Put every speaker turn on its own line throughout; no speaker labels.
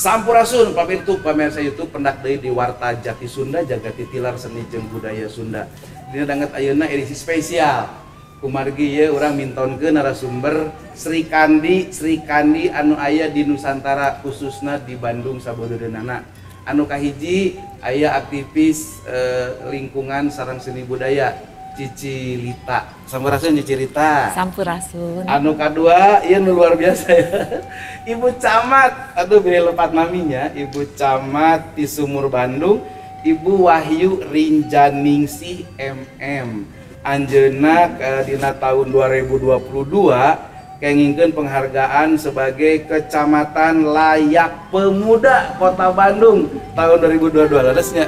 Sampurasun pamirtu pamirsa YouTube pendak deui di Warta Jati Sunda jaga titilar seni jeung budaya Sunda. Dina danget ayeuna edisi spesial. Kumargi ye urang mintonkeun narasumber Sri Kandi anu aya di Nusantara khususna di Bandung sabeureunana. Anu kahiji aya aktivis lingkungan sareng seni budaya Cici Lita. Sampurasun Cici Lita.
Sampurasun.
Anu kadua ieu nu luar biasa ya. Ibu Camat, aduh beli lepat naminya, Ibu Camat di Sumur Bandung, Ibu Wahyu Rinjaningsih MM. Anjeunna dina tahun 2022 kengingkeun penghargaan sebagai Kecamatan Layak Pemuda Kota Bandung tahun 2022. Leresnya.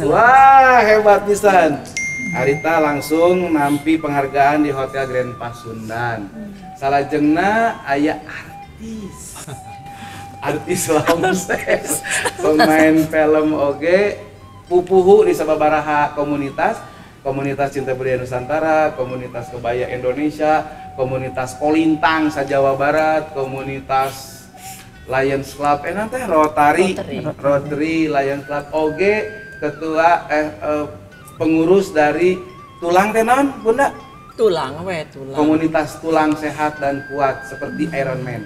Wah, hebat pisan. Arita langsung nampi penghargaan di Hotel Grand Pasundan. Salajengna aya artis Longses, pemain film oge, pupuhu di sababaraha komunitas Cinta Budaya Nusantara, komunitas Kebaya Indonesia, komunitas Kolintang sa-Jawa Barat, komunitas Lions Club, teh Rotary Lions Club oge, ketua pengurus dari tulang teh naon Bunda?
Tulang.
Komunitas tulang sehat dan kuat seperti Iron Man.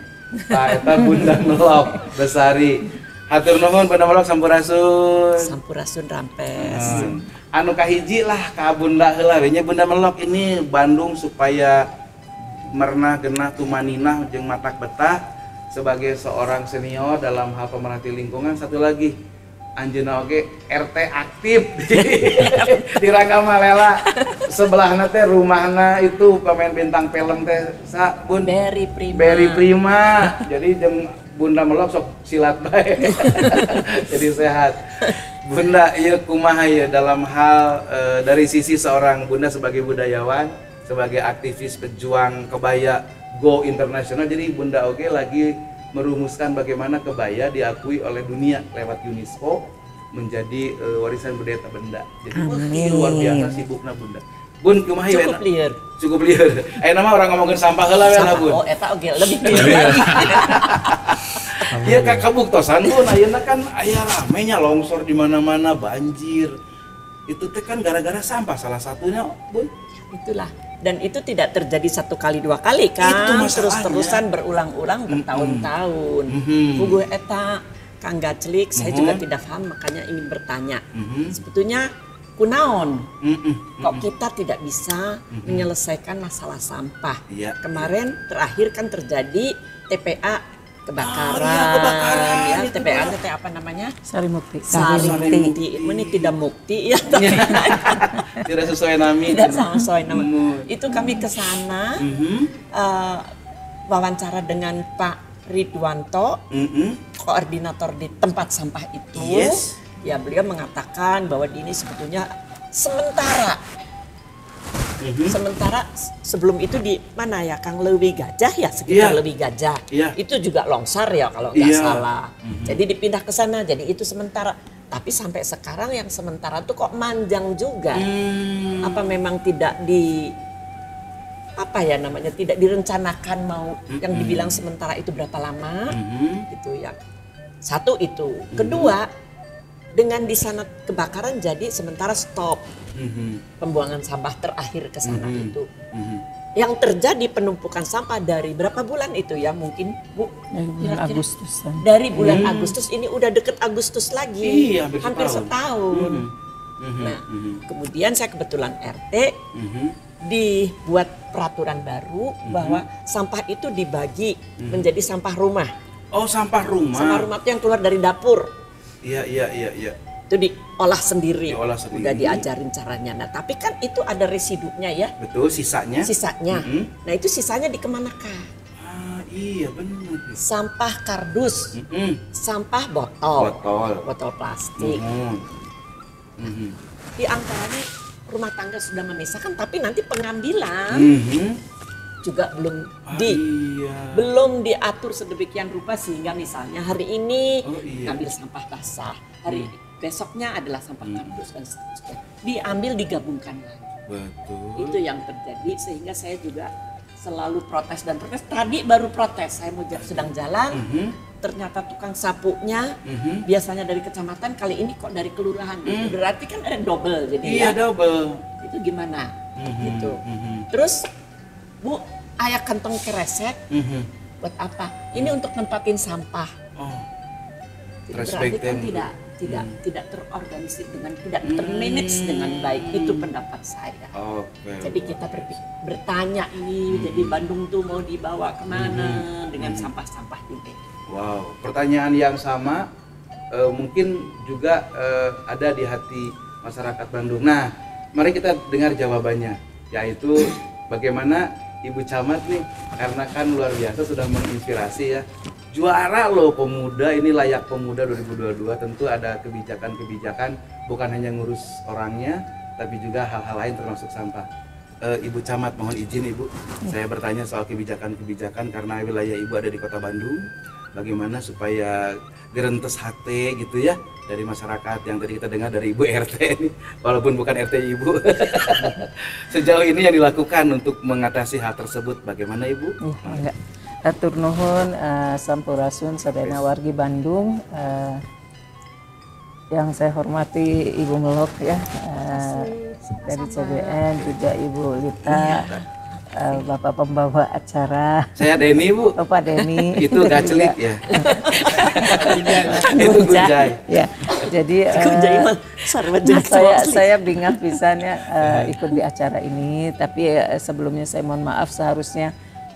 Nah, eta Bunda Melok Besari. Hatur nuhun Bunda Melok sampurasun.
Sampurasun rampes.
Anu kahiji lah ka Bunda heula we nya Bunda Melok ini Bandung supaya mernah genah tumaninah jeung matak betah sebagai seorang senior dalam hal pemerhati lingkungan. Satu lagi anjeunna oge RT aktif di Rangkamalela. Sebelahna teh rumahna itu pemain bintang film teh sa Bun
Berry Prima.
Jadi jeung Bunda Melok sok silat bae. Jadi sehat. Bunda ieu kumaha ya dalam hal dari sisi seorang Bunda sebagai budayawan, sebagai aktivis pejuang kebaya go internasional. Jadi Bunda oge lagi merumuskan bagaimana kebaya diakui oleh dunia lewat UNESCO menjadi warisan budaya tak benda. Jadi luar biasa sibukna Bunda. Bun kumaha ya? Cukup lieur. Ayeuna mah orang ngomongin sampah heula we lah Bun.
Oh eta oge lebih lieur lagi.
Ieu kabuktosan Bun, ayeuna kan aya ramenya longsor di mana-mana, banjir. Itu teh kan gara-gara sampah salah satunya Bun.
Itulah. Dan itu tidak terjadi satu kali dua kali kan, terus-terusan berulang-ulang bertahun-tahun. Puguh eta Kang Gaclik, saya juga tidak paham makanya ingin bertanya. Sebetulnya kunaon, kok kita tidak bisa menyelesaikan masalah sampah? Kemarin terakhir kan terjadi TPA kebakaran, ya TPA itu apa namanya?
Sarimukti.
Ini tidak mukti ya.
Tidak sesuai nami.
Tidak sesuai nama. Itu kami ke sana wawancara dengan Pak Ridwanto, koordinator di tempat sampah itu. Ya beliau mengatakan bahwa ini sebetulnya sementara. Sementara sebelum itu di mana ya Kang Leuwi Gajah ya sekitar Leuwi Gajah itu juga longsor ya kalau nggak salah. Jadi dipindah ke sana jadi itu sementara. Tapi sampai sekarang yang sementara tuh kok manjang juga. Apa memang tidak tidak direncanakan mau yang dibilang sementara itu berapa lama gitu ya. Satu itu. Kedua dengan di sana kebakaran jadi sementara stop pembuangan sampah terakhir ke sana itu. Yang terjadi penumpukan sampah dari berapa bulan itu ya mungkin Bu?
Dari bulan Agustus.
Dari bulan Agustus ini udah deket Agustus lagi, hampir setahun. Nah, kemudian saya kebetulan RT dibuat peraturan baru bahwa sampah itu dibagi menjadi sampah rumah.
Oh, sampah rumah.
Sampah rumah itu yang keluar dari dapur.
Iya.
Itu diolah sendiri. Udah diajarin caranya. Nah, tapi kan itu ada residunya ya.
Betul, sisanya.
Nah, itu sisanya dikemanakan?
Iya benar.
Sampah kardus, sampah botol plastik. Di antaranya rumah tangga sudah memisahkan, tapi nanti pengambilan juga belum diatur sedemikian rupa sehingga misalnya hari ini ambil sampah basah, hari besoknya adalah sampah kardus dan seterusnya diambil digabungkan lagi.
Betul.
Itu yang terjadi sehingga saya juga selalu protes dan protes. Tadi baru protes, saya mau sedang jalan, ternyata tukang sapunya biasanya dari kecamatan, kali ini kok dari kelurahan. Berarti kan ada double jadi
Iya, double.
Itu gimana? Gitu. Terus Bu, ayah kantong kresek buat apa? Ini untuk nempatin sampah. Berarti kan tidak terorganisir tidak termanage dengan baik. Itu pendapat saya. Jadi kita bertanya ini, jadi Bandung tuh mau dibawa kemana dengan sampah-sampah ini?
Wow, pertanyaan yang sama mungkin juga ada di hati masyarakat Bandung. Nah, mari kita dengar jawabannya, yaitu bagaimana Ibu Camat nih, karena kan luar biasa sudah menginspirasi ya. Juara loh pemuda, ini layak pemuda 2022, tentu ada kebijakan-kebijakan, bukan hanya ngurus orangnya, tapi juga hal-hal lain termasuk sampah. Ibu Camat, mohon izin Ibu, saya bertanya soal kebijakan-kebijakan karena wilayah Ibu ada di Kota Bandung. Bagaimana supaya gerentes hati gitu ya dari masyarakat yang tadi kita dengar dari Ibu RT ini, walaupun bukan RT Ibu. Sejauh ini yang dilakukan untuk mengatasi hal tersebut bagaimana Ibu?
Enggak. Atur nuhun sampurasun sadayana wargi Bandung, yang saya hormati Ibu Melok ya, dari CBN, juga Ibu Lita, Bapak pembawa acara.
Saya Denny Bu.
Bapak Denny.
Itu Gaclik ya. Itu Gunjai.
Ya. Jadi saya bingung pisannya ikut di acara ini, tapi sebelumnya saya mohon maaf, seharusnya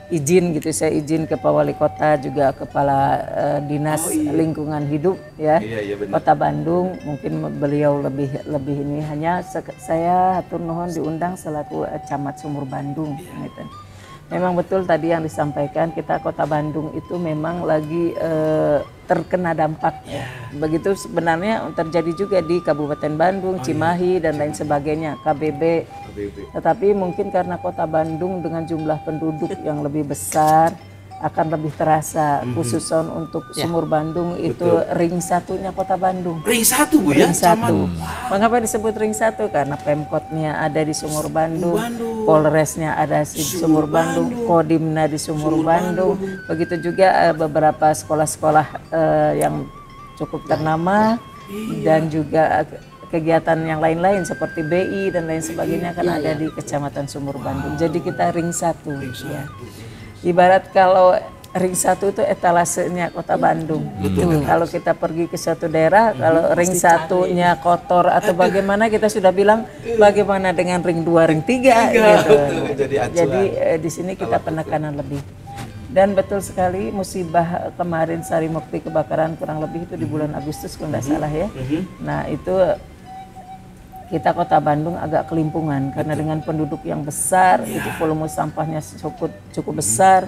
izin gitu, saya izin ke Pak Wali Kota, juga Kepala Dinas Lingkungan Hidup ya, Kota Bandung. Mungkin beliau lebih ini, hanya saya hatur nuhun diundang selaku Camat Sumur Bandung gitu. Memang betul tadi yang disampaikan, kita Kota Bandung itu memang lagi terkena dampak. Begitu sebenarnya terjadi juga di Kabupaten Bandung, Cimahi dan lain sebagainya, KBB. Tetapi mungkin karena Kota Bandung dengan jumlah penduduk yang lebih besar akan lebih terasa, khususon untuk Sumur Bandung itu ring satunya Kota Bandung.
Ring satu Bu ya?
Ring satu. Mengapa disebut ring satu? Karena Pemkotnya ada di Sumur Bandung, Polresnya ada di Sumur Bandung, Kodimna di Sumur Bandung. Begitu juga beberapa sekolah-sekolah yang cukup ternama dan juga kegiatan yang lain-lain seperti BI dan lain sebagainya kan ada di Kecamatan Sumur Bandung. Jadi kita ring satu. Ya. Ibarat kalau ring satu itu etalasenya Kota Bandung. Kalau kita pergi ke suatu daerah, kalau ring satunya kotor atau bagaimana, kita sudah bilang bagaimana dengan ring 2, ring 3 gitu. Jadi di sini kita penekanan lebih. Dan betul sekali musibah kemarin Sarimukti kebakaran kurang lebih itu di bulan Agustus kalau tidak salah ya. Nah itu kita Kota Bandung agak kelimpungan karena dengan penduduk yang besar, itu volume sampahnya cukup besar.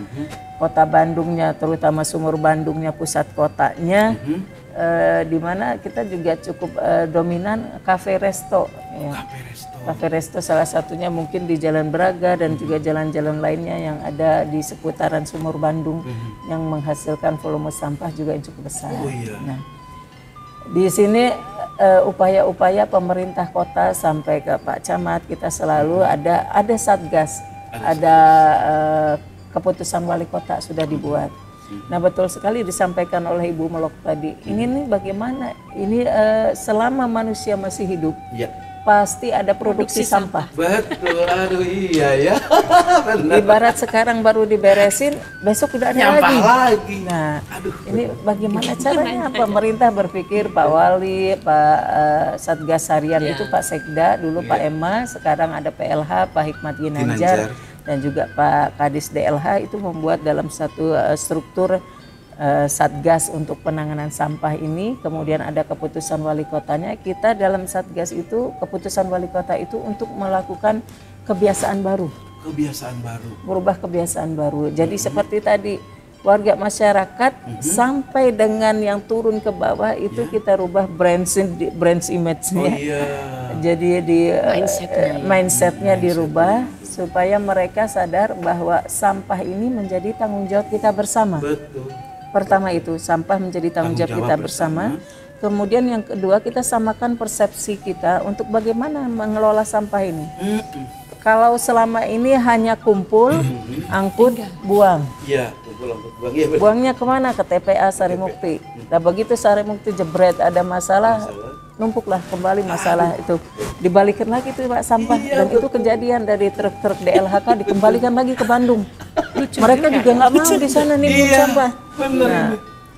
Kota Bandungnya, terutama Sumur Bandungnya pusat kotanya, di mana kita juga cukup dominan kafe resto. Ya. Kafe resto salah satunya mungkin di Jalan Braga dan juga jalan-jalan lainnya yang ada di seputaran Sumur Bandung yang menghasilkan volume sampah juga yang cukup besar. Nah, di sini upaya-upaya pemerintah kota sampai ke Pak Camat, kita selalu ada satgas, ada keputusan wali kota sudah dibuat. Nah betul sekali disampaikan oleh Ibu Melok tadi. Ini nih bagaimana? Ini selama manusia masih hidup, pasti ada produksi sampah.
Betul, aduh iya ya.
Ibarat sekarang baru diberesin, besok udah ada lagi. Nah, ini bagaimana caranya? Pemerintah berpikir, Pak Wali, Pak Satgas Harian itu Pak Sekda, dulu Pak Emma, sekarang ada PLH, Pak Hikmat Ginanjar, dan juga Pak Kadis DLH itu membuat dalam satu struktur Satgas untuk penanganan sampah ini. Kemudian ada keputusan wali kotanya. Kita dalam Satgas itu, keputusan wali kota itu untuk melakukan kebiasaan baru. Merubah kebiasaan baru. Jadi seperti tadi, warga masyarakat sampai dengan yang turun ke bawah itu kita rubah brand image-nya. Jadi di mindsetnya dirubah supaya mereka sadar bahwa sampah ini menjadi tanggung jawab kita bersama. Pertama itu sampah menjadi tanggung jawab kita bersama. Kemudian yang kedua, kita samakan persepsi kita untuk bagaimana mengelola sampah ini. Kalau selama ini hanya kumpul, angkut, buang.
Buang, ya,
buangnya kemana? Ke TPA Sarimukti. Nah begitu Sarimukti jebret ada masalah, numpuklah kembali masalah itu. Dibalikin lagi tuh Pak sampah. Dan itu kejadian dari truk-truk DLHK dikembalikan lagi ke Bandung. Mereka juga nggak mau di sana nimbun sampah. Nah,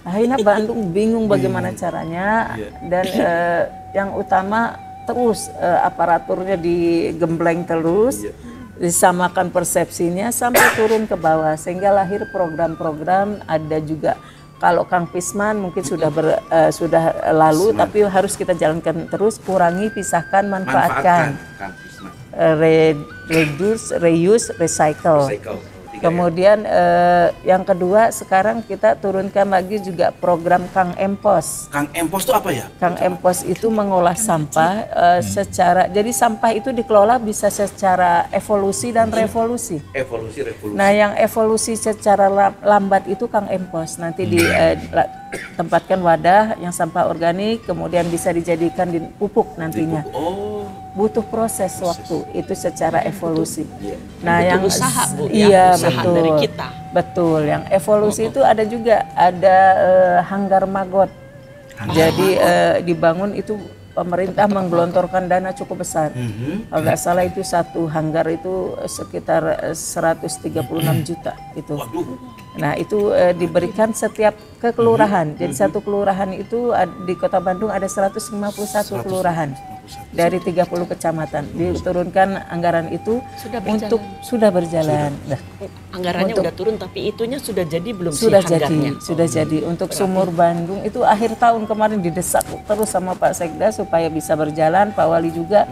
akhirnya Bandung bingung bagaimana caranya. Dan yang utama terus aparaturnya digembleng terus. Disamakan persepsinya sampai turun ke bawah sehingga lahir program-program. Ada juga kalau Kang Pisman mungkin sudah lalu tapi harus kita jalankan terus, kurangi, pisahkan, manfaatkan.
Kang Pisman.
Reduce, reuse, recycle. Kemudian yang kedua sekarang kita turunkan lagi juga program Kang Empos.
Kang Empos itu apa ya?
Kang Empos itu mengolah sampah secara, jadi sampah itu dikelola bisa secara evolusi dan revolusi.
Revolusi.
Nah yang evolusi secara lambat itu Kang Empos. Nanti ditempatkan wadah yang sampah organik, kemudian bisa dijadikan di pupuk nantinya. Butuh proses waktu itu secara evolusi. Nah yang
usaha Bu,
iya
usaha
betul
dari kita.
Betul. Yang evolusi itu ada juga ada hanggar magot. Jadi dibangun itu pemerintah menggelontorkan dana cukup besar. Kalau nggak salah itu satu hanggar itu sekitar 136 juta itu. Nah itu diberikan setiap ke kelurahan. Jadi satu kelurahan itu di Kota Bandung ada 151 kelurahan dari 30 kecamatan. Diturunkan anggaran itu sudah berjalan. Nah,
anggarannya udah turun tapi itunya sudah jadi belum sih
sudah
hanggarnya?
Sudah jadi. Untuk Sumur Bandung itu akhir tahun kemarin didesak terus sama Pak Sekda supaya bisa berjalan. Pak Wali juga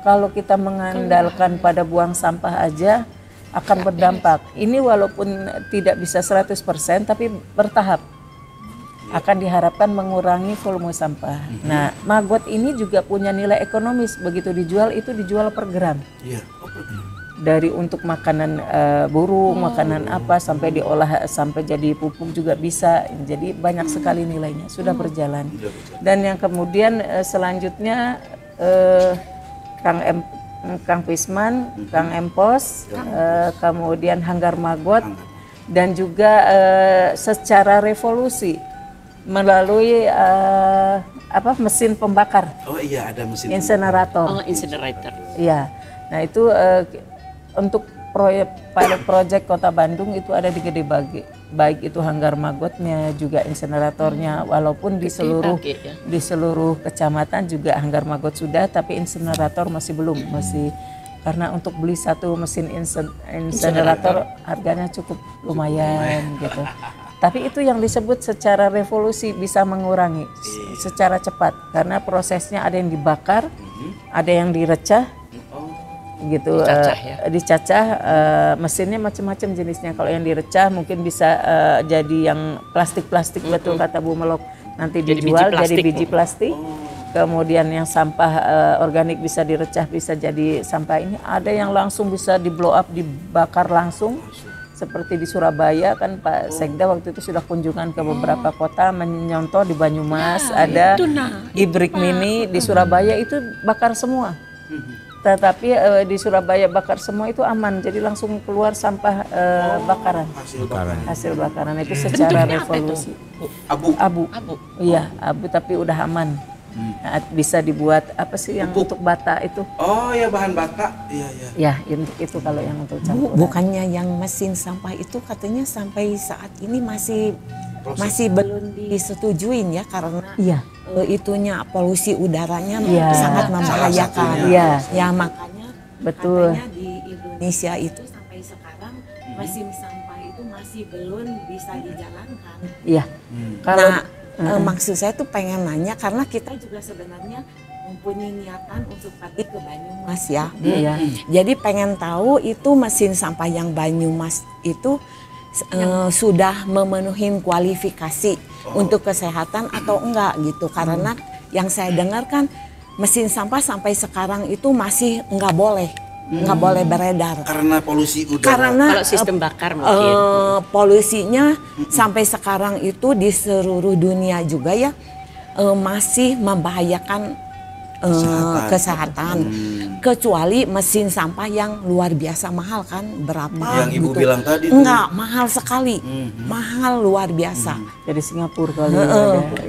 kalau kita mengandalkan pada buang sampah aja akan berdampak. Ini walaupun tidak bisa 100% tapi bertahap. Akan diharapkan mengurangi volume sampah. Nah, magot ini juga punya nilai ekonomis. Begitu dijual itu dijual per gram. Dari untuk makanan burung, makanan apa sampai diolah sampai jadi pupuk juga bisa. Jadi banyak sekali nilainya. Sudah berjalan. Dan yang kemudian selanjutnya Kang Pisman, Kang Empos, kemudian hanggar magot, dan juga secara revolusi melalui mesin pembakar.
Oh iya ada mesin
insenerator.
Incinerator.
Iya. Nah itu untuk pilot project Kota Bandung itu ada di Gede Bage. Baik itu hanggar magotnya juga inseneratornya, walaupun di seluruh kecamatan juga hanggar magot sudah, tapi insenerator masih belum, karena untuk beli satu mesin insenerator harganya cukup lumayan gitu. Tapi itu yang disebut secara revolusi, bisa mengurangi secara cepat karena prosesnya ada yang dibakar, ada yang direcah gitu, dicacah, mesinnya macam-macam jenisnya. Kalau yang direcah mungkin bisa jadi yang plastik betul kata Bu Melok, nanti dijual jadi biji plastik. Kemudian yang sampah organik bisa direcah, bisa jadi sampah ini. Ada yang langsung bisa di blow up, dibakar langsung. Seperti di Surabaya kan Pak Sekda waktu itu sudah kunjungan ke beberapa kota, menyontoh di Banyumas, ada di Brikmini, di Surabaya itu bakar semua. Tetapi di Surabaya bakar semua itu aman, jadi langsung keluar sampah bakaran. Hasil bakaran itu secara revolusi. Abu. Iya, abu tapi udah aman. Nah, bisa dibuat apa sih yang untuk bata itu?
Oh ya, bahan bata. Iya.
Ya, untuk itu kalau yang untuk campuran.
Bukannya yang mesin sampah itu katanya sampai saat ini masih belum disetujuin ya, karena itunya polusi udaranya sangat membahayakan. Ya makanya
betul.
Katanya di Indonesia itu sampai sekarang mesin sampah itu masih belum bisa dijalankan.
Iya. Kalau
maksud saya tuh pengen nanya karena kita juga sebenarnya mempunyai niatan untuk pergi ke Banyumas ya. Jadi pengen tahu itu mesin sampah yang Banyumas itu sudah memenuhi kualifikasi untuk kesehatan atau enggak gitu. Karena yang saya dengar kan mesin sampah sampai sekarang itu masih enggak boleh beredar
karena polusi udara.
Kalau sistem bakar mungkin polusinya sampai sekarang itu di seluruh dunia juga ya masih membahayakan kesehatan. Kecuali mesin sampah yang luar biasa mahal kan, berapa?
Yang Ibu
gitu.
bilang tadi
Enggak, mahal sekali. Mahal luar biasa.
Dari Singapura kali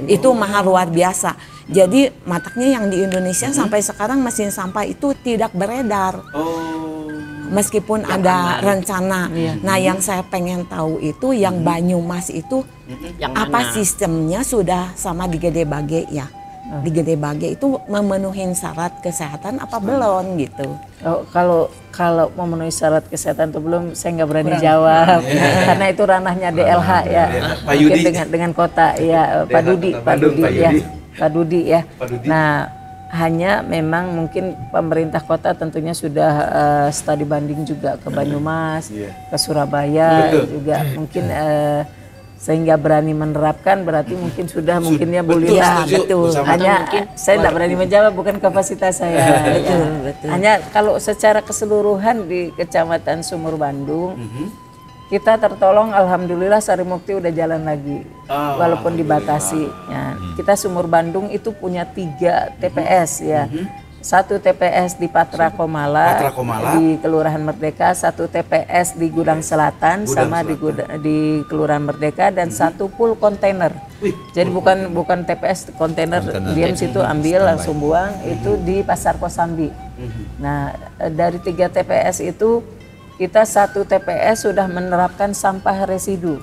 Itu mahal luar biasa. Jadi mataknya yang di Indonesia sampai sekarang mesin sampah itu tidak beredar. Meskipun ada rencana. Nah, yang saya pengen tahu itu yang Banyumas itu
Yang
apa
mana?
sistemnya sudah sama di Gede Bage ya? Di Gede Bage itu memenuhi syarat kesehatan apa belum gitu?
Oh, kalau memenuhi syarat kesehatan atau belum, saya nggak berani jawab karena itu ranahnya DLH ya.
Pak
Mungkin
Yudi.
dengan kota ya, Pak Dudi,
Kota Bandung, Pak
ya,
Yudi.
Pak Dudi ya.
Pak Dudi.
Nah, hanya memang mungkin pemerintah kota tentunya sudah studi banding juga ke Banyumas, ke Surabaya juga mungkin sehingga berani menerapkan, berarti mungkin sudah mungkinnya boleh ya,
setuju.
betul.
Bersama
Hanya
mungkin
saya tidak berani menjawab, bukan kapasitas saya.
betul.
Hanya kalau secara keseluruhan di Kecamatan Sumur Bandung, kita tertolong, alhamdulillah Sarimukti udah jalan lagi, walaupun dibatasi. Ya, kita Sumur Bandung itu punya 3 TPS ya. 1 TPS di Patra Komala, di Kelurahan Merdeka, 1 TPS di Gudang Selatan, sama di Kelurahan Merdeka, dan 1 pool kontainer. Jadi bukan TPS kontainer diam situ ambil langsung buang, itu di Pasar Kosambi. Nah, dari 3 TPS itu kita 1 TPS sudah menerapkan sampah residu.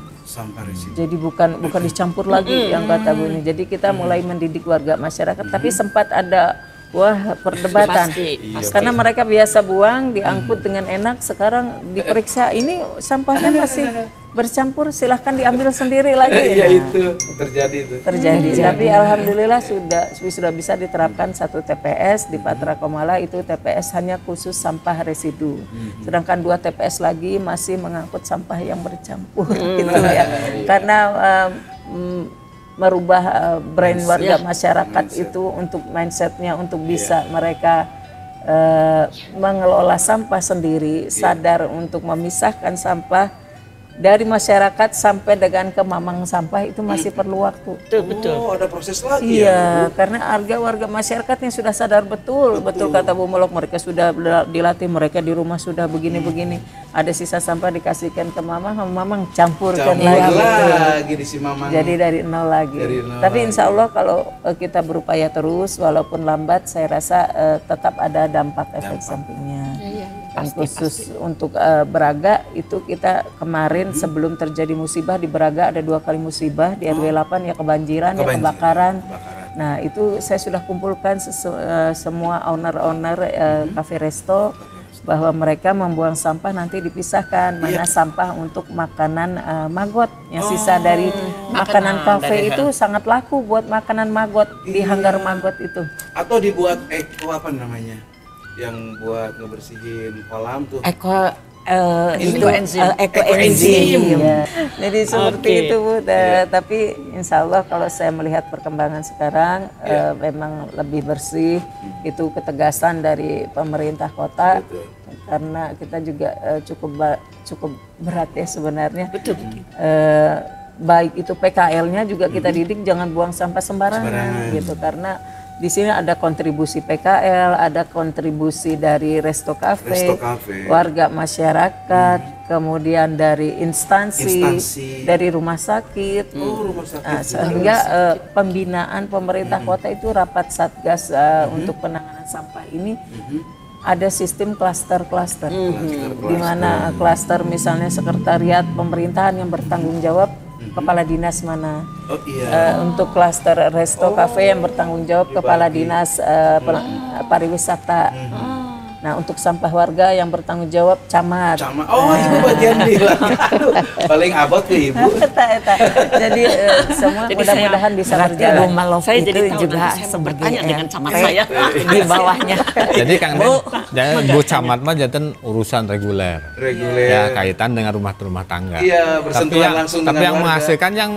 Jadi bukan dicampur lagi yang kata Bu ini. Jadi kita mulai mendidik warga masyarakat, tapi sempat ada perdebatan. Karena mereka biasa buang, diangkut dengan enak, sekarang diperiksa ini sampahnya masih bercampur, silahkan diambil sendiri lagi.
Iya, itu terjadi.
Tapi alhamdulillah sudah bisa diterapkan 1 TPS di Patra Komala, itu TPS hanya khusus sampah residu. Sedangkan 2 TPS lagi masih mengangkut sampah yang bercampur gitu ya. Karena merubah brain warga masyarakat itu untuk mindsetnya, untuk bisa mereka mengelola sampah sendiri, sadar untuk memisahkan sampah dari masyarakat sampai dengan ke mamang sampah, itu masih perlu waktu.
Betul.
Oh, ada proses lagi
Iya, karena warga masyarakat yang sudah sadar betul kata Bu Molok, mereka sudah dilatih, mereka di rumah sudah begini-begini, ada sisa sampah dikasihkan ke mamang campurkan
lagi di si mamang.
Jadi dari nol lagi. Tapi insya Allah kalau kita berupaya terus, walaupun lambat, saya rasa tetap ada dampak efek sampingnya. Yang khusus untuk Braga itu kita kemarin sebelum terjadi musibah di Braga ada 2 kali musibah di RW 8 ya, kebanjiran ya, kebakaran. Nah itu saya sudah kumpulkan semua owner cafe resto, bahwa mereka membuang sampah nanti dipisahkan, mana sampah untuk makanan maggot yang sisa dari makanan kafe itu sangat laku buat makanan maggot di hanggar maggot itu.
Atau dibuat apa namanya? Yang buat ngebersihin kolam tuh.
Ekoenzim.
Ya. Jadi seperti itu Bu. Tapi insya Allah kalau saya melihat perkembangan sekarang memang lebih bersih. Itu ketegasan dari pemerintah kota. Karena kita juga cukup berat ya sebenarnya. Baik itu PKL-nya juga kita didik jangan buang sampah sembarangan gitu, karena di sini ada kontribusi PKL, ada kontribusi dari resto cafe, warga masyarakat, kemudian dari instansi, dari rumah sakit. Nah, sehingga pembinaan pemerintah kota itu rapat satgas untuk penanganan sampah ini ada sistem klaster-klaster, di mana klaster misalnya sekretariat pemerintahan yang bertanggung jawab kepala dinas mana. Untuk klaster resto cafe yang bertanggung jawab kepala dinas pariwisata. Nah, untuk sampah warga yang bertanggung jawab camat.
Ibu bagian bilang. Paling abot tuh Ibu.
Jadi semua mudah-mudahan bisa berjalan.
Saya jadi tahu juga sebagai dengan camat saya di bawahnya.
Jadi Kang Den, Bu Camat mah jantan urusan reguler. Ya, kaitan dengan rumah tangga.
Iya, bersentuhan langsung dengan
tapi yang menghasilkan yang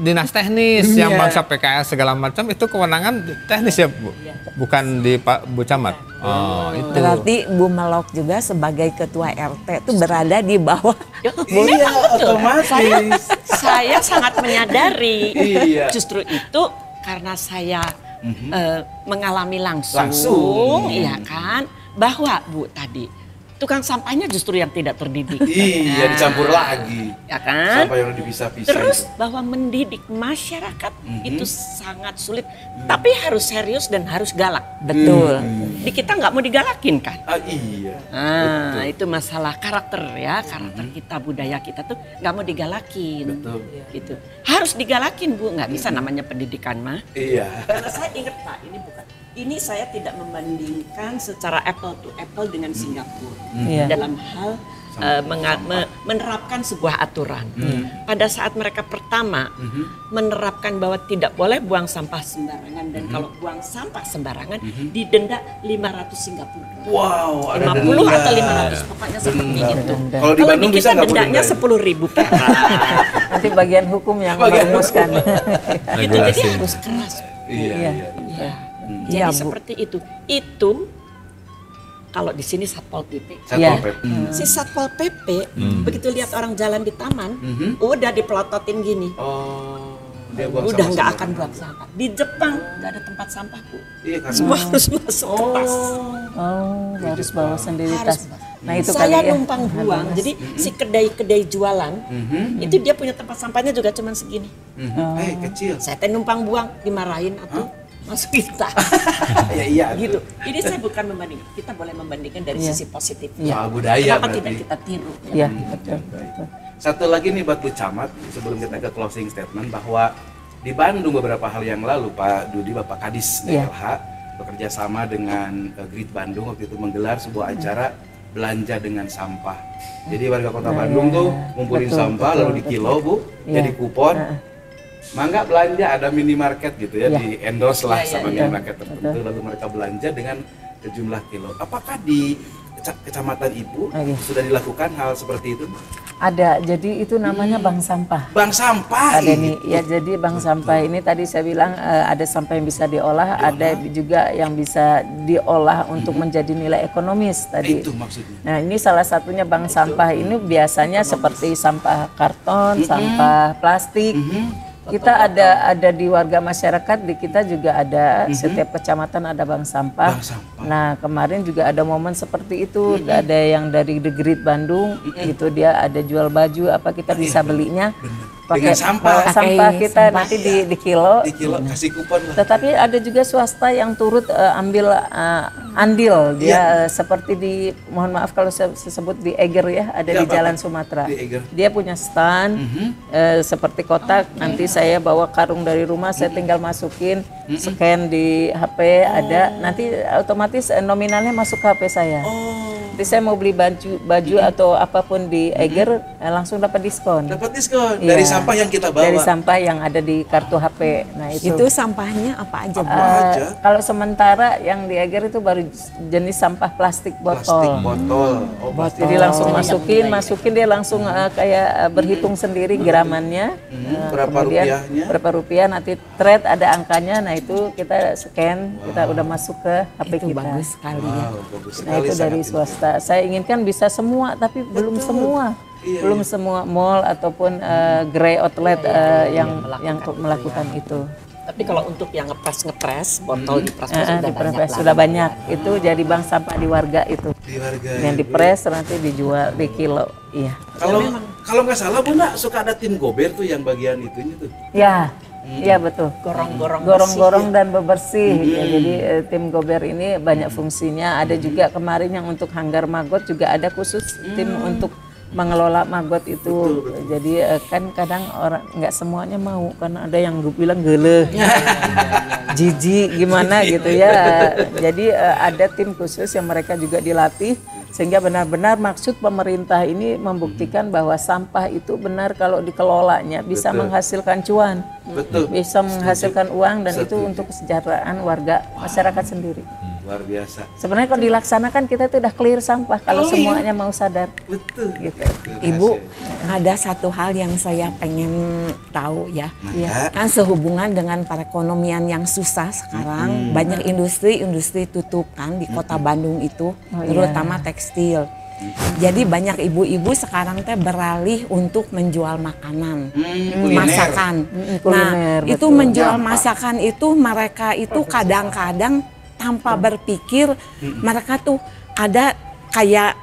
dinas teknis, yang bangsa PKS segala macam itu kewenangan teknis ya, Bu. Bukan di Pak Bu Camat. Oh, itu.
Berarti Bu Melok juga sebagai ketua RT itu berada di bawah.
Iya, otomatis.
Saya sangat menyadari.
Iya.
Justru itu karena saya
mengalami langsung, iya kan, bahwa Bu tadi tukang sampahnya justru yang tidak terdidik.
Iya, dicampur lagi.
Ya kan?
Sampah yang dipisah-pisah.
Terus
itu.
bahwa mendidik masyarakat itu sangat sulit, tapi harus serius dan harus galak.
Betul.
Di kita nggak mau digalakin kan?
Iya.
Nah, itu masalah karakter ya, karakter kita, budaya kita tuh nggak mau digalakin.
Betul.
Gitu. Harus digalakin Bu, nggak bisa namanya pendidikan mah.
Iya.
Karena saya ingat Pak, ini saya tidak membandingkan secara apple to apple dengan Singapura dalam hal menerapkan sebuah aturan. Pada saat mereka pertama menerapkan bahwa tidak boleh buang sampah sembarangan dan kalau buang sampah sembarangan didenda 500 Singapura.
Wow, ada
50
denda.
atau 500 pokoknya seperti itu.
Kalau di Bandung bisa
kita
nggak
dendanya 10.000 perak.
Nanti bagian hukum yang merumuskan.
Gitu, jadi harus keras.
Iya.
Jadi
Iya, Bu.
seperti itu. Itu kalau di sini Satpol PP.
Satpol PP.
Si Satpol PP begitu lihat orang jalan di taman, udah dipelototin gini.
Oh, dia buang
Udah
sampah
nggak
sembarangan.
akan buang sampah. Di Jepang nggak ada tempat sampah Bu.
Iya, karena
Semua harus masuk ke tas.
Oh, harus bawa sendiri
Harus
tas.
bawa.
Nah itu
Saya
kali ya.
numpang buang. Jadi si kedai-kedai jualan itu dia punya tempat sampahnya juga cuman segini.
kecil.
Saya teh numpang buang dimarahin atau masukin tas.
Ya iya.
Gitu. Ini saya bukan membandingkan. Kita boleh membandingkan dari sisi positif.
Soal budaya
Kenapa
berarti.
tidak kita tiru?
Iya, betul.
Satu lagi nih buat Bu Camat sebelum kita ke closing statement bahwa di Bandung beberapa hari yang lalu Pak Dudi Bapak Kadis DLH bekerja sama dengan Grid Bandung waktu itu menggelar sebuah acara belanja dengan sampah. Jadi warga Kota Bandung tuh ngumpulin sampah lalu di kilo Bu, jadi kupon. Mangga belanja ada minimarket gitu ya, di endorse lah sama minimarket tertentu lalu mereka belanja dengan jumlah kilo. Apakah di kecamatan Ibu sudah dilakukan hal seperti itu?
Ada, jadi itu namanya bank sampah.
Bank sampah.
Ada nih, ya jadi bank sampah ini tadi saya bilang ada sampah yang bisa diolah, ada juga yang bisa diolah untuk menjadi nilai ekonomis tadi.
Itu maksudnya.
Nah ini salah satunya bank sampah ini biasanya seperti sampah karton, sampah plastik. Kita ada di warga masyarakat, di kita juga ada, setiap kecamatan ada bank sampah. Nah kemarin juga ada momen seperti itu, ada yang dari The Grid Bandung, gitu dia ada jual baju, apa kita bisa belinya pakai sampah kita nanti di kilo.
Di kilo kasih kupon lah.
Tetapi ada juga swasta yang turut ambil andil dia seperti di, mohon maaf kalau saya sebut di Eger ya, ada di Jalan Sumatera. Dia punya stand seperti kotak, nanti saya bawa karung dari rumah, saya tinggal masukin, scan di HP ada, nanti otomatis nominalnya masuk ke HP saya. Jadi saya mau beli baju atau apapun di Eger langsung dapat diskon.
Dapat diskon dari sampah yang kita bawa.
Dari sampah yang ada di kartu HP. Nah
Itu sampahnya apa aja Bu?
kalau sementara yang di Eger itu baru jenis sampah plastik botol.
Plastik botol. Oh,
Jadi langsung masukin dia langsung kayak berhitung sendiri gramannya.
Berapa rupiahnya?
Berapa rupiah nanti trade ada angkanya. Nah itu kita scan, kita udah masuk ke HP
Itu
kita.
bagus sekali ya.
Bagus
Nah
sekali,
itu dari
sangat
swasta. Saya inginkan bisa semua, tapi belum semua. Belum semua mall ataupun grey outlet yang melakukan itu.
Tapi kalau untuk yang ngepres botol dipres sudah banyak.
Sudah banyak. Itu jadi bank sampah di warga itu.
Di warga.
Yang dipres nanti dijual di kilo. Iya.
Kalau nggak salah Bu Nak, suka ada tim gober tuh yang bagian itunya tuh.
Ya. Iya betul.
Gorong-gorong
dan bebersih. Ya, jadi tim gober ini banyak fungsinya. Ada juga kemarin yang untuk hanggar maggot juga ada khusus tim untuk mengelola maggot itu. Jadi kan kadang orang nggak semuanya mau karena ada yang bilang geleh, jijik gimana gitu ya. Jadi ada tim khusus yang mereka juga dilatih sehingga benar-benar maksud pemerintah ini membuktikan bahwa sampah itu benar kalau dikelolanya bisa menghasilkan cuan, bisa menghasilkan uang dan itu untuk kesejahteraan warga masyarakat sendiri.
Luar biasa.
Sebenarnya kalau dilaksanakan kita tuh udah clear sampah kalau semuanya mau sadar.
Betul.
Gitu.
Ibu, ada satu hal yang saya pengen tahu ya. Kan sehubungan dengan perekonomian yang susah sekarang, banyak industri tutup kan di kota Bandung itu, terutama tekstil.
Jadi banyak ibu-ibu sekarang teh beralih untuk menjual makanan,
kuliner.
masakan.
Kuliner,
Nah, itu
betul.
menjual masakan itu mereka itu kadang-kadang tanpa berpikir mereka tuh ada kayak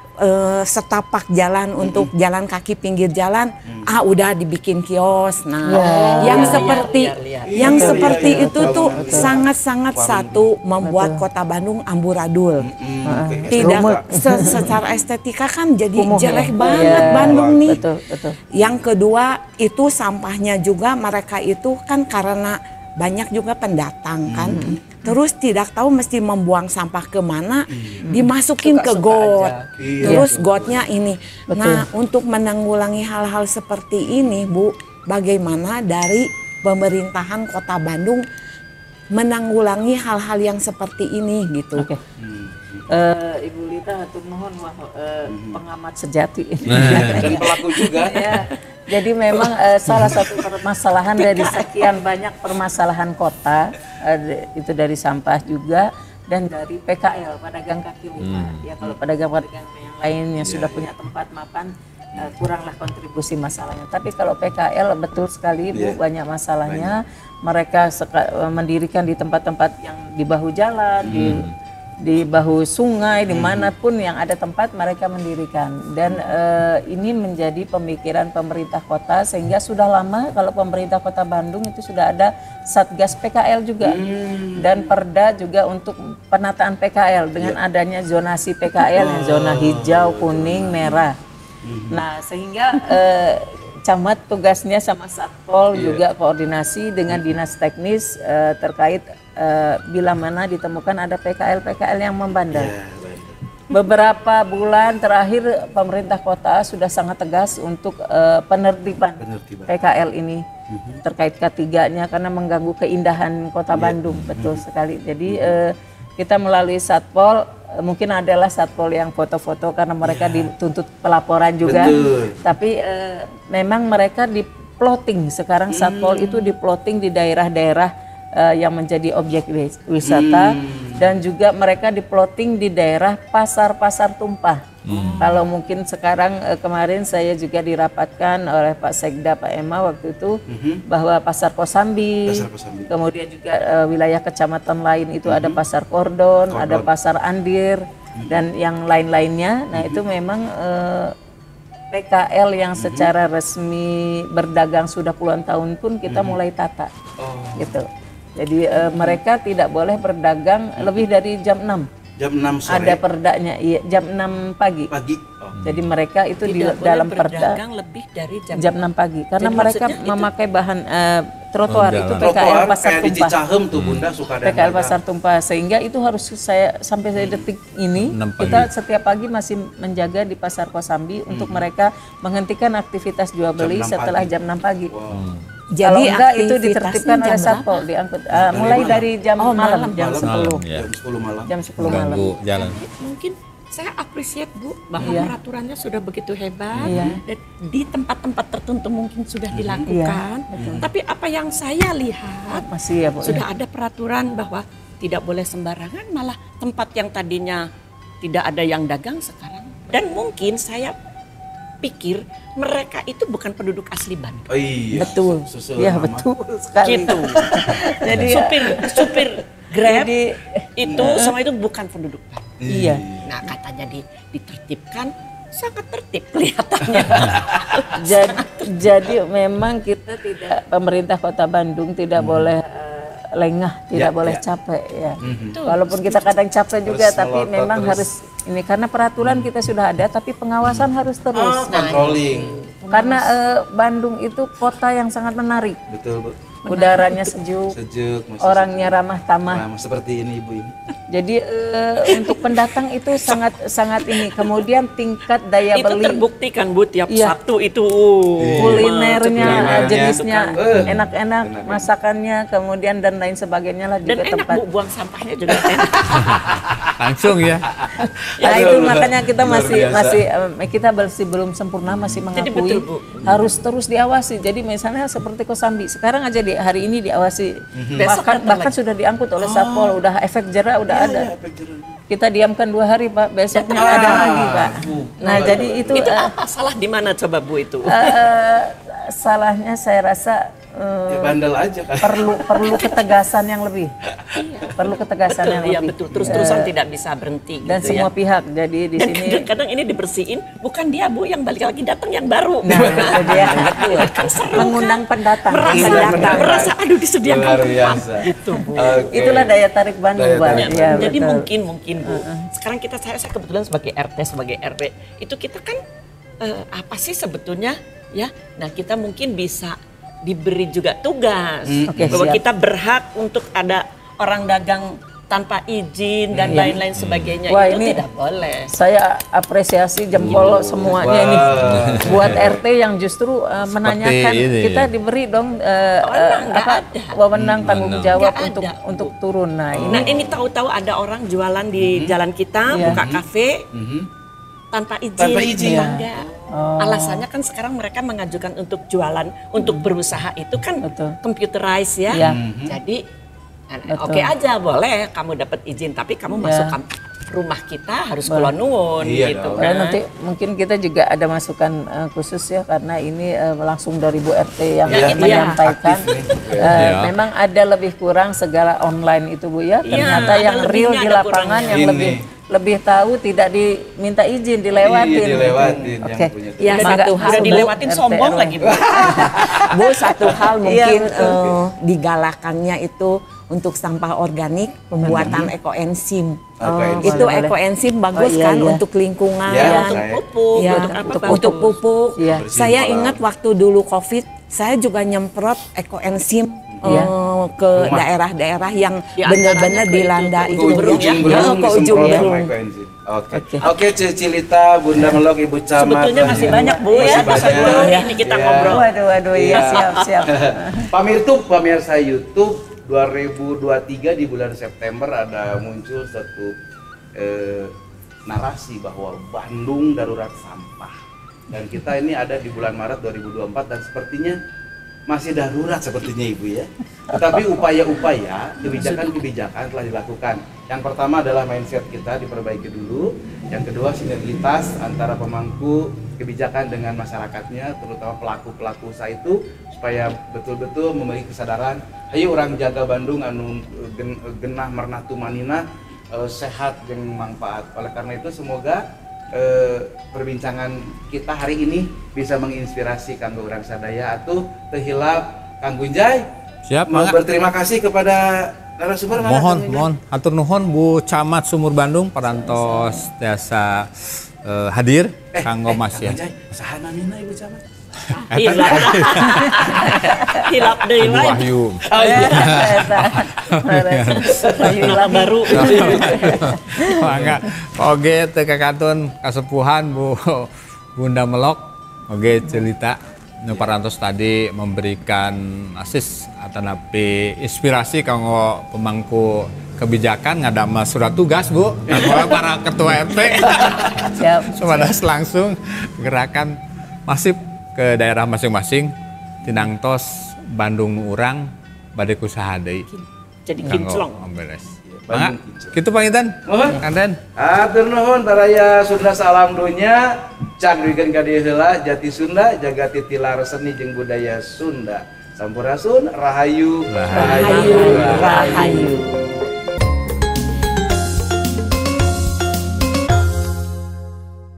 setapak jalan untuk jalan kaki pinggir jalan, udah dibikin kios. Nah, yang seperti yang seperti itu tuh sangat-sangat satu membuat kota Bandung amburadul. Tidak secara estetika kan jadi jelek banget Bandung nih.
Betul.
Yang kedua itu sampahnya juga mereka itu kan karena banyak juga pendatang kan. Terus tidak tahu mesti membuang sampah kemana, dimasukin ke got. Terus gotnya ini. Nah, untuk menanggulangi hal-hal seperti ini, Bu, bagaimana dari pemerintahan Kota Bandung menanggulangi hal-hal yang seperti ini gitu.
Oke. Ibu Lita hatur nuhun pengamat sejati.
Dan pelaku juga.
Ya, jadi memang salah satu permasalahan dari sekian banyak permasalahan kota itu dari sampah juga dan dari PKL pedagang kaki lima. Ya kalau pedagang-pedagang yang lain yang sudah punya tempat mapan kuranglah kontribusi masalahnya. Tapi kalau PKL betul sekali Bu banyak masalahnya. Mereka mendirikan di tempat-tempat yang di bahu jalan, di bahu sungai, dimanapun yang ada tempat mereka mendirikan. Dan ini menjadi pemikiran pemerintah kota sehingga sudah lama kalau pemerintah kota Bandung itu sudah ada Satgas PKL juga dan Perda juga untuk penataan PKL dengan adanya zonasi PKL, zona hijau, kuning, merah. Nah sehingga camat tugasnya sama Satpol juga koordinasi dengan dinas teknis terkait bila mana ditemukan ada PKL yang membandel. Beberapa bulan terakhir pemerintah kota sudah sangat tegas untuk penertiban PKL ini terkait ketiganya karena mengganggu keindahan kota Bandung. Betul sekali. Jadi kita melalui Satpol mungkin adalah Satpol yang foto-foto karena mereka dituntut pelaporan juga. Tapi memang mereka diploting sekarang Satpol itu diploting di daerah-daerah yang menjadi objek wisata dan juga mereka diploting di daerah pasar-pasar tumpah. Kalau mungkin sekarang kemarin saya juga dirapatkan oleh Pak Sekda Pak Ema waktu itu bahwa Pasar Kosambi, kemudian juga wilayah kecamatan lain itu ada Pasar Kordon, ada Pasar Andir dan yang lain-lainnya. Nah itu memang PKL yang secara resmi berdagang sudah puluhan tahun pun kita mulai tata, gitu. Jadi mereka tidak boleh berdagang lebih dari jam 6.
Jam 6 sore.
Ada perdanya, iya, jam 6 pagi. Jadi mereka itu
tidak
di dalam
boleh
perda
berdagang lebih dari
jam 6 pagi karena
Jadi
mereka
maksudnya itu-
memakai bahan trotoar itu PKL
Trotoar
pasar
kayak di
tumpah.
Cicahem tuh Bunda suka ada.
PKL pasar tumpah sehingga itu harus saya sampai detik ini
6 pagi.
kita setiap pagi masih menjaga di Pasar Kosambi untuk mereka menghentikan aktivitas jual beli
6
setelah
pagi.
jam 6 pagi.
Jadi
Kalau enggak itu
aktivitasnya
ditertibkan oleh
jam
Satpol diangkut mulai dari jam malam jam 10.
ya.
Jam 10 malam.
Jam 10 malam.
Ganggu jalan.
Mungkin saya appreciate Bu bahwa
Iya.
peraturannya sudah begitu hebat
Iya.
dan di tempat-tempat tertentu mungkin sudah dilakukan. Tapi apa yang saya lihat
Masih ya, Bu.
sudah ada peraturan bahwa tidak boleh sembarangan, malah tempat yang tadinya tidak ada yang dagang sekarang. Dan mungkin saya pikir mereka itu bukan penduduk asli Bandung.
Oh iya.
Betul.
Susul
Ya
nama.
betul sekali.
Gitu.
Jadi
supir Grab
Jadi-
itu semua itu bukan penduduk Bandung.
iya.
Nah katanya ditertibkan, sangat tertib kelihatannya.
Jadi memang kita tidak pemerintah Kota Bandung tidak boleh lengah, tidak boleh capek ya. Walaupun kita kadang capek juga,
Harus
tapi
melotot
memang
terus.
harus ini karena peraturan kita sudah ada, tapi pengawasan harus terus.
Controlling.
Karena Bandung itu kota yang sangat menarik,
Betul, Bu.
udaranya sejuk,
Sejuk, masih
orangnya ramah tamah.
ramah seperti ini Ibu ini.
Jadi untuk pendatang itu sangat ini. Kemudian tingkat daya
Itu
beli.
terbukti kan Bu tiap
Iya.
Sabtu itu.
Kulinernya,
Kulinernya,
jenisnya
suka.
enak-enak, masakannya, kemudian dan lain sebagainya lah
Dan
juga
enak
tempat.
Bu buang sampahnya juga enak.
Langsung ya.
Nah
Aduh,
itu makanya kita
luar biasa.
kita masih belum sempurna, masih
Jadi
mengakui
betul, Bu.
harus terus diawasi. Jadi misalnya seperti Kosambi sekarang aja hari ini diawasi,
Besok
bahkan sudah diangkut oleh Satpol, udah efek jera udah ada. Kita diamkan 2 hari Pak, besoknya ada lagi Pak. Nah jadi itu
Itu apa salah di mana coba Bu itu?
salahnya saya rasa
Ya bandel aja kan.
perlu ketegasan yang lebih, perlu ketegasan yang
Iya
lebih.
betul, terus-terusan tidak bisa berhenti
Dan
gitu
semua
ya.
pihak. Jadi di
Dan
sini
kadang-kadang ini dibersihin, bukan dia Bu yang balik lagi datang yang baru.
Nah, itu dia.
Kan seru,
Mengundang
kan?
pendatang.
Merasa aduh disediakan
Luar
tempat
biasa.
gitu Bu.
Oke.
Itulah daya tarik Bandung,
Daya
Pak.
tarik
Ya,
Jadi
betul.
mungkin Bu. Sekarang saya kebetulan sebagai RT, sebagai RW, itu kita kan apa sih sebetulnya ya? Nah kita mungkin bisa diberi juga tugas
Oke,
bahwa
siap.
kita berhak untuk ada orang dagang tanpa izin dan lain-lain sebagainya.
Wah,
Itu
ini
tidak boleh.
Saya apresiasi jempol semuanya ini buat RT yang justru menanyakan
ini.
kita diberi dong
nggak
apa
ada.
wewenang tanggung jawab
Nggak
untuk
ada.
untuk turun. Nah
Nah
ini
ini tahu-tahu ada orang jualan di jalan kita,
Iya.
buka kafe tanpa izin.
Tanpa izin.
Enggak. Alasannya kan sekarang mereka mengajukan untuk jualan, untuk berusaha itu kan
Betul.
computerized ya.
Iya.
Jadi
Betul.
oke aja boleh kamu dapat izin, tapi kamu masuk rumah kita harus kulo nuwun
Iya
gitu
dong.
kan.
nanti mungkin kita juga ada masukan khusus ya karena ini langsung dari Bu RT yang
Ya, itu ya.
menyampaikan.
Aktif nih.
Ya.
Memang ada lebih kurang segala online itu Bu ya. Ternyata
ada
yang real
lebihnya,
di
ada
lapangan
kurangnya.
yang
Ini.
lebih tahu tidak diminta izin, dilewatin.
Iya, dilewatin yang
Oke.
punya
Ya,
Mangga,
satu hal,
Udah
Bu,
dilewatin
RT
sombong
RW.
lagi Bu.
Bu, satu hal
Iya,
mungkin
betul.
digalakannya itu untuk sampah organik pembuatan ekoenzim.
Ekoenzim.
Itu
Boleh, boleh.
ekoenzim bagus
Oh, iya,
kan
iya.
untuk lingkungan.
Ya,
Untuk
saya-
pupuk,
Ya,
untuk apa
untuk
bagus.
pupuk.
Iya.
Saya
Bersihin
ingat waktu dulu COVID, saya juga nyemprot ekoenzim
Iya.
ke daerah-daerah yang
Di
benar-benar
antaranya ke
dilanda
itu,
itu.
ujung berung ya?
Ke ujung berung.
Oke.
Oke.
Oke, Cilita, Bunda Melok, Ibu Camat.
Sebetulnya masih banyak Bu ya.
Masih banyak.
Sebelum
Iya.
ini kita
Iya.
ngobrol.
Waduh, iya siap.
Pemirsa YouTube 2023 di bulan September ada muncul satu narasi bahwa Bandung darurat sampah. Dan kita ini ada di bulan Maret 2024 dan sepertinya masih darurat sepertinya Ibu ya. Tetapi upaya-upaya, kebijakan-kebijakan telah dilakukan. Yang pertama adalah mindset kita diperbaiki dulu. Yang kedua sinergitas antara pemangku kebijakan dengan masyarakatnya, terutama pelaku-pelaku usaha itu supaya betul-betul memiliki kesadaran. Ayo orang jaga Bandung anu genah mernah tumanina sehat jeung manfaat. Oleh karena itu semoga perbincangan kita hari ini bisa menginspirasi kanggo urang sadaya atuh teu hilap Kang Gunjay.
Siap,
Mau
mangga.
berterima kasih kepada narasumber. mangga, Kang Gunjay.
Mohon hatur nuhun Bu Camat Sumur Bandung parantos tiasa hadir kanggo Mas
Kang
ya.
Gunjay, saha namina Ibu Camat?
Hilap. Hilap deui
Ibu
wae.
Wahyu.
Oh iya.
Nama baru.
Mangga. Oge teu kakatun kasepuhan Bu Bunda Melok. Oge cerita nu parantos tadi memberikan asis atanapi inspirasi kanggo pemangku kebijakan ngadama surat tugas Bu kanggo para ketua RT.
Siap.
Sebadas langsung gerakan masif ke daerah masing-masing tinangtos Bandung urang bade kusaha deui
Jadi
kanggo
kinclong.
beres.
Bandung
Mangga,
kinclong.
kitu pangitan.
Mohon.
Kanten.
Atur nuhun baraya Sunda salam dunya, cak duikeun ka dieu heula jati Sunda, jaga titilar seni jeung budaya Sunda. Sampurasun rahayu.
Rahayu, rahayu.